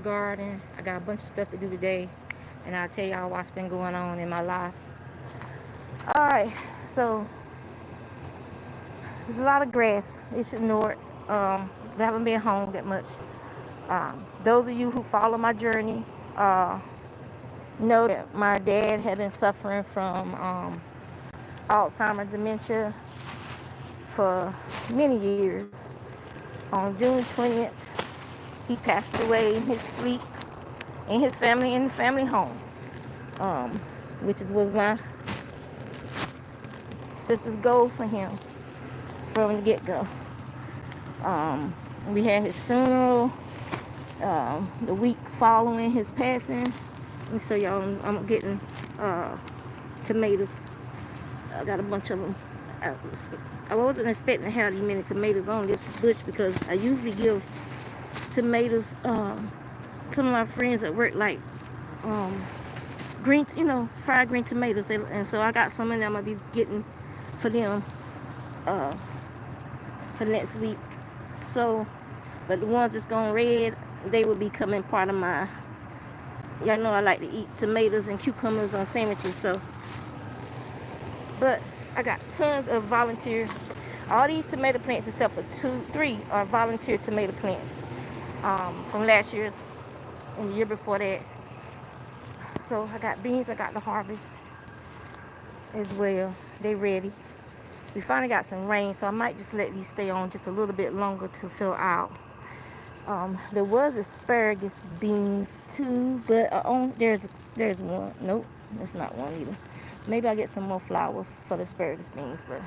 garden. I got a bunch of stuff to do today, and I'll tell y'all what's been going on in my life. Alright, so there's a lot of grass. It's ignored. I haven't been home that much. Those of you who follow my journey know that my dad had been suffering from Alzheimer's dementia for many years. On June 20th, he passed away in his sleep in his family in the family home, which was my sister's goal for him from the get-go. We had his funeral the week following his passing. Let me show y'all. I'm getting tomatoes. I got a bunch of them. I wasn't expecting to have these many tomatoes on this bush because I usually give tomatoes. Some of my friends at work like green, fried green tomatoes, and so I got some of them I'll be getting for them for next week. So, but the ones that's gone red, they will be coming part of my. Y'all know I like to eat tomatoes and cucumbers on sandwiches, so. But I got tons of volunteer. All these tomato plants, except for 3 are volunteer tomato plants from last year and the year before that. So I got beans. I got the harvest as well. They ready. We finally got some rain, so I might just let these stay on just a little bit longer to fill out. There was asparagus beans too, but there's one. Nope, that's not one either. Maybe I'll get some more flowers for the asparagus beans, but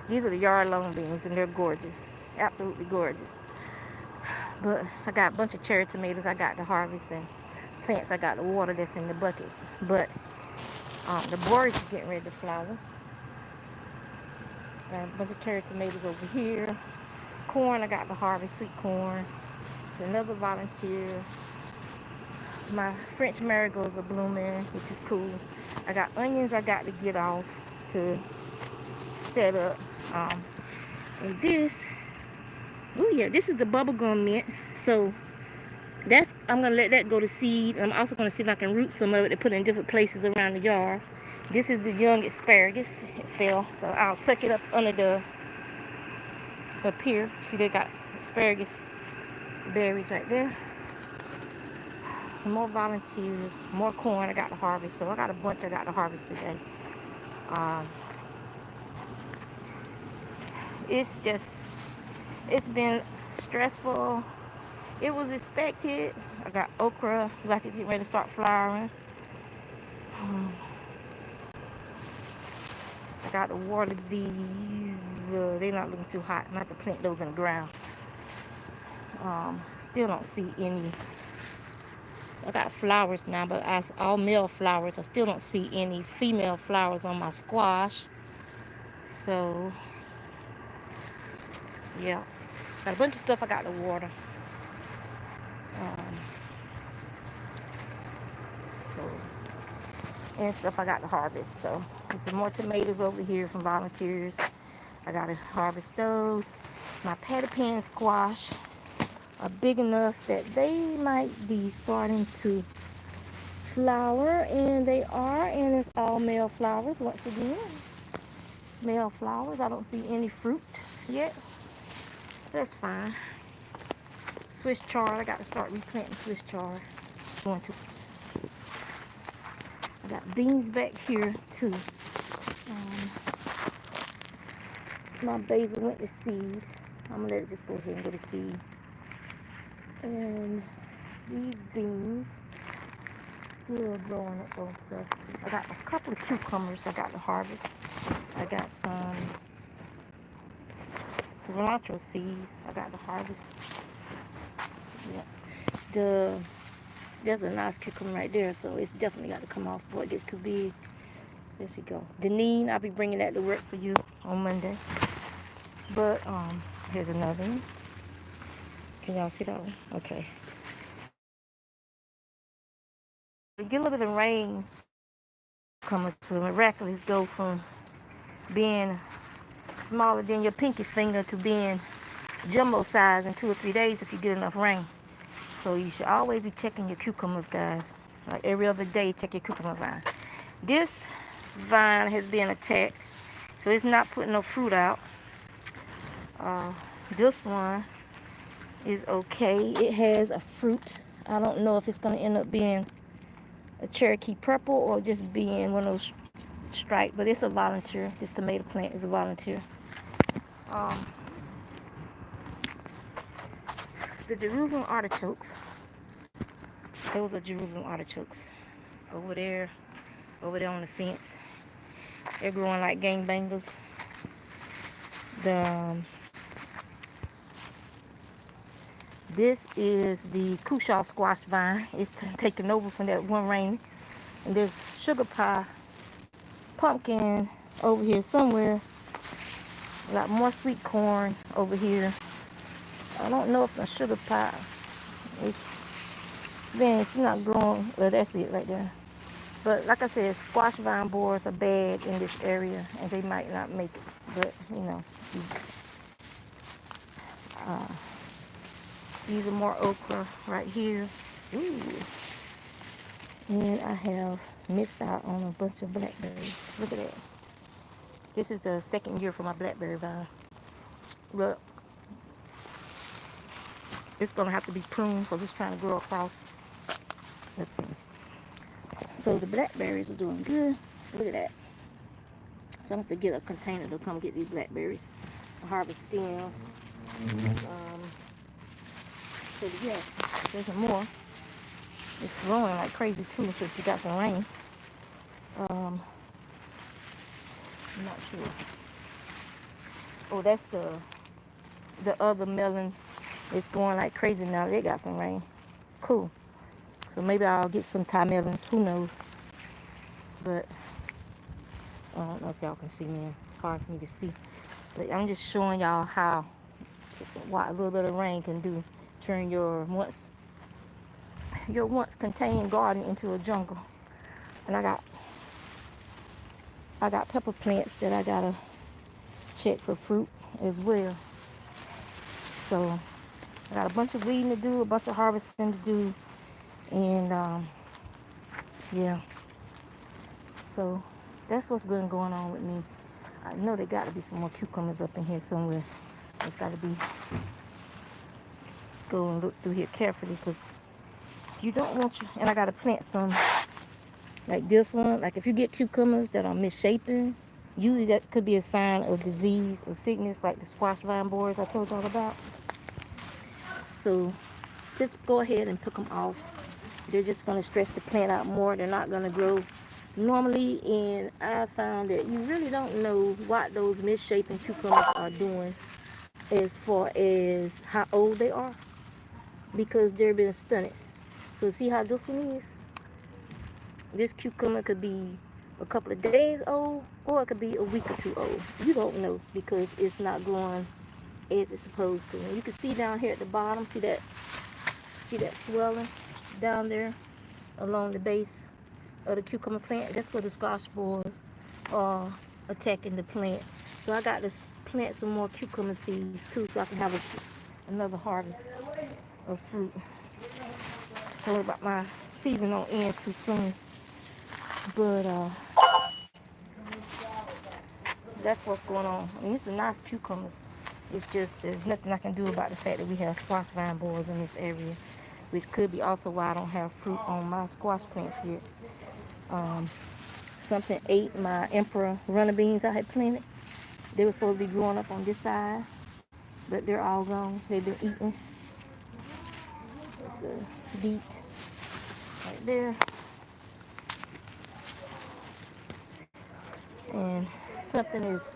these are the yard-long beans, and they're gorgeous. Absolutely gorgeous. But I got a bunch of cherry tomatoes I got to harvest, and plants I got to water that's in the buckets. But the borage is getting ready to flower. Got a bunch of cherry tomatoes over here. Corn, I got to harvest, sweet corn. It's another volunteer. My French marigolds are blooming, which is cool. I got onions I got to get off to set up. And this, this is the bubblegum mint. So I'm gonna let that go to seed. I'm also gonna see if I can root some of it to put in different places around the yard. This is the young asparagus. It fell, so I'll tuck it up under up here. See, they got asparagus berries right there. More volunteers, more corn I got to harvest. So I got a bunch I got to harvest today. It's been stressful. It was expected. I got okra, like it's getting ready to start flowering. I got to water these. They're not looking too hot. I have to plant those in the ground. Still don't see any. I got flowers now, but all male flowers. I still don't see any female flowers on my squash. So, yeah. Got a bunch of stuff I got to water. And stuff I got to harvest. So, there's some more tomatoes over here from volunteers. I got to harvest those. My patty pan squash are big enough that they might be starting to flower, and they are, and it's all male flowers once again. Male flowers. I don't see any fruit yet. That's fine. Swiss chard. I got to start replanting Swiss chard. I got beans back here too. My basil went to seed. I'm gonna let it just go ahead and go to seed. And these beans still growing up on stuff. I got a couple of cucumbers I got to harvest. I got some cilantro seeds I got to harvest. Yeah. There's a nice cucumber right there, so it's definitely got to come off before it gets too big. There we go. Deneen, I'll be bringing that to work for you on Monday. But here's another one. Can y'all see that one? Okay. We get a little bit of rain coming to miraculously go from being smaller than your pinky finger to being jumbo size in 2 or 3 days if you get enough rain. So you should always be checking your cucumbers, guys. Like every other day, check your cucumber vine. This vine has been attacked, so it's not putting no fruit out. This one is okay. It has a fruit. I don't know if it's going to end up being a Cherokee purple or just being one of those striped, but it's a volunteer. This tomato plant is a volunteer. The Jerusalem artichokes. Those are Jerusalem artichokes. Over there on the fence. They're growing like gangbangers. This is the Cushaw squash vine. It's taken over from that one rain. And there's sugar pie pumpkin over here somewhere. Got more sweet corn over here. I don't know if the sugar pie is, man, she's not growing. Well, that's it right there. But like I said, squash vine borers are bad in this area, and they might not make it. But, you know, these are more okra right here. Ooh. And I have missed out on a bunch of blackberries. Look at that. This is the second year for my blackberry vine. But it's going to have to be pruned because it's trying to grow across. So the blackberries are doing good. Look at that. So I'm going to get a container to come get these blackberries. Harvest them. So yeah, there's some more. It's growing like crazy too since we got some rain. I'm not sure. Oh, that's the other melon. It's growing like crazy now. They got some rain. Cool. So maybe I'll get some Thai melons. Who knows? But I don't know if y'all can see me. It's hard for me to see. But I'm just showing y'all what a little bit of rain can do. Turn your once contained garden into a jungle. And I got pepper plants that I gotta check for fruit as well. So I got a bunch of weeding to do, a bunch of harvesting to do, and yeah. So that's what's been going on with me. I know there got to be some more cucumbers up in here somewhere. It's got to be. Go and look through here carefully because you don't want you. And I got to plant some like this one. Like if you get cucumbers that are misshapen, usually that could be a sign of disease or sickness, like the squash vine borers I told y'all about. So just go ahead and pick them off. They're just going to stretch the plant out more. They're not going to grow normally. And I found that you really don't know what those misshapen cucumbers are doing as far as how old they are, because they're being stunted. So see how this one is? This cucumber could be a couple of days old, or it could be a week or two old. You don't know because it's not growing as it's supposed to. And you can see down here at the bottom, see that swelling down there along the base of the cucumber plant? That's where the squash borers are attacking the plant. So I got to plant some more cucumber seeds too, so I can have another harvest of fruit. Sorry about my season on end too soon, but that's what's going on. I mean, these are nice cucumbers. It's just there's nothing I can do about the fact that we have squash vine borers in this area, which could be also why I don't have fruit on my squash plants yet. Something ate my emperor runner beans I had planted. They were supposed to be growing up on this side, but they're all gone. They've been eaten. It's a beet right there. And something is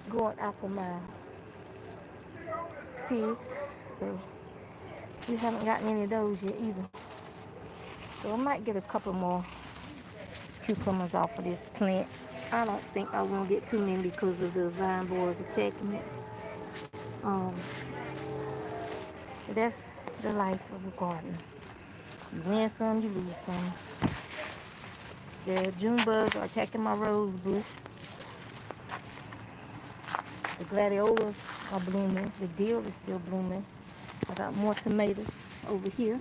growing out of my figs. So we haven't gotten any of those yet either. So I might get a couple more cucumbers off of this plant. I don't think I won't get too many because of the vine borers attacking it. But that's the life of a gardener. You win some, you lose some. The June bugs are attacking my rose bush. The gladiolas are blooming. The dill is still blooming. I got more tomatoes. over here.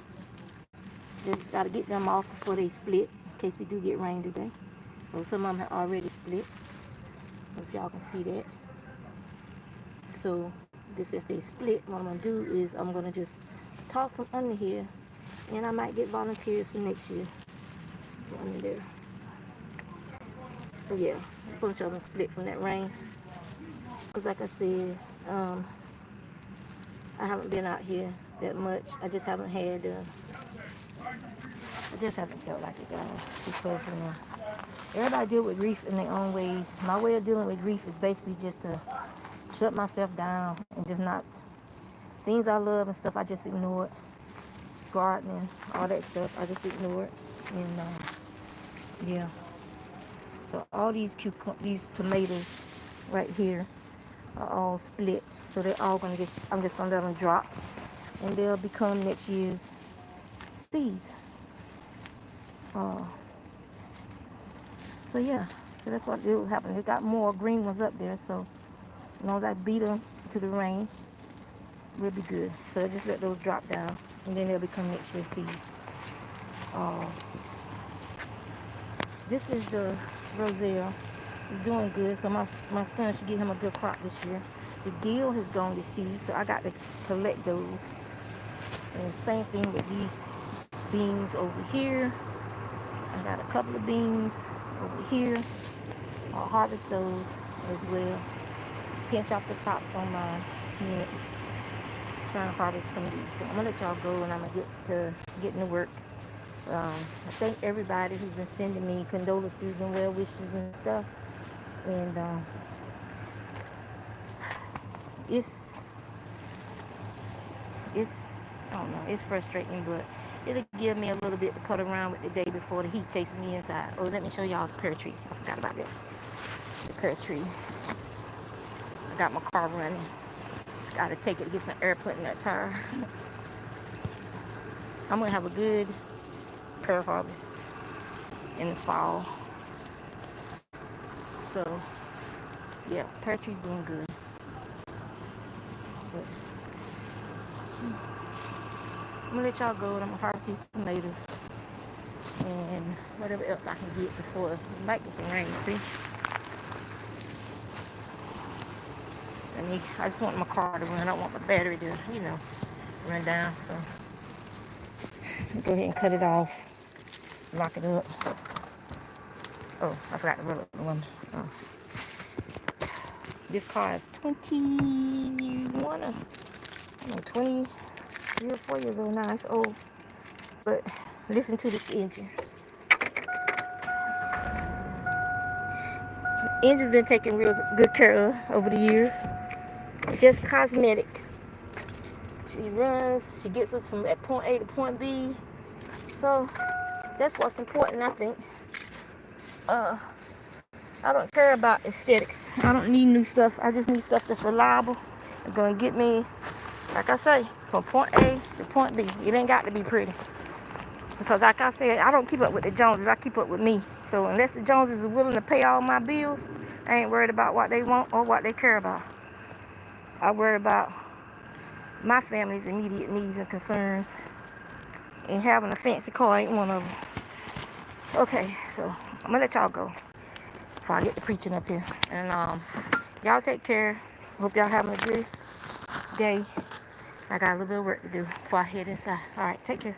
Just got to get them off before they split, in case we do get rain today. So some of them have already split, if y'all can see that. So just as they split, what I'm going to do is I'm going to just toss them under here, and I might get volunteers for next year. Go under there. So yeah, a bunch of them split from that rain. Because like I said, I haven't been out here that much. I just haven't had, I just haven't felt like it, guys. Because, everybody deal with grief in their own ways. My way of dealing with grief is basically just to shut myself down and just not, things I love and stuff, I just ignore it. Gardening, all that stuff, I just ignore it. And, yeah. So all these tomatoes right here are all split. So they're all gonna I'm just gonna let them drop, and they'll become next year's seeds. So yeah, so that's what will happen. They got more green ones up there, so as long as I beat them to the rain, we'll be good. So just let those drop down, and then they'll become next year's seeds. This is the roselle. It's doing good, so my son should give him a good crop this year. The dill has gone to seed, so I got to collect those. And same thing with these beans over here. I got a couple of beans over here. I'll harvest those as well. Pinch off the tops on my unit. Trying to harvest some of these. So I'm gonna let y'all go, and I'm gonna get to getting to work. I thank everybody who's been sending me condolences and well wishes and stuff. And it's I don't know, it's frustrating, but it'll give me a little bit to put around with the day before the heat chases me inside. Oh, let me show y'all the pear tree. I forgot about that. The pear tree. I got my car running. Gotta take it to get some air put in that tire. I'm gonna have a good pear harvest in the fall. So yeah, pear tree's doing good. But I'm gonna let y'all go, and I'm gonna harvest these tomatoes and whatever else I can get before it might get some rain, see? I just want my car to run. I don't want my battery to, run down. So go ahead and cut it off. Lock it up. Oh, I forgot to roll up the one. Oh. This car is 23 or 4 years old now. It's old. But listen to this engine. The engine's been taken real good care of over the years. Just cosmetic. She runs, she gets us from point A to point B. So that's what's important, I think. I don't care about aesthetics. I don't need new stuff. I just need stuff that's reliable. It's gonna get me, like I say, from point A to point B. It ain't got to be pretty. Because like I said, I don't keep up with the Joneses. I keep up with me. So unless the Joneses are willing to pay all my bills, I ain't worried about what they want or what they care about. I worry about my family's immediate needs and concerns. And having a fancy car ain't one of them. Okay, so I'm gonna let y'all go before I get to preaching up here. And y'all take care. Hope y'all having a good day. I got a little bit of work to do before I head inside. All right, take care.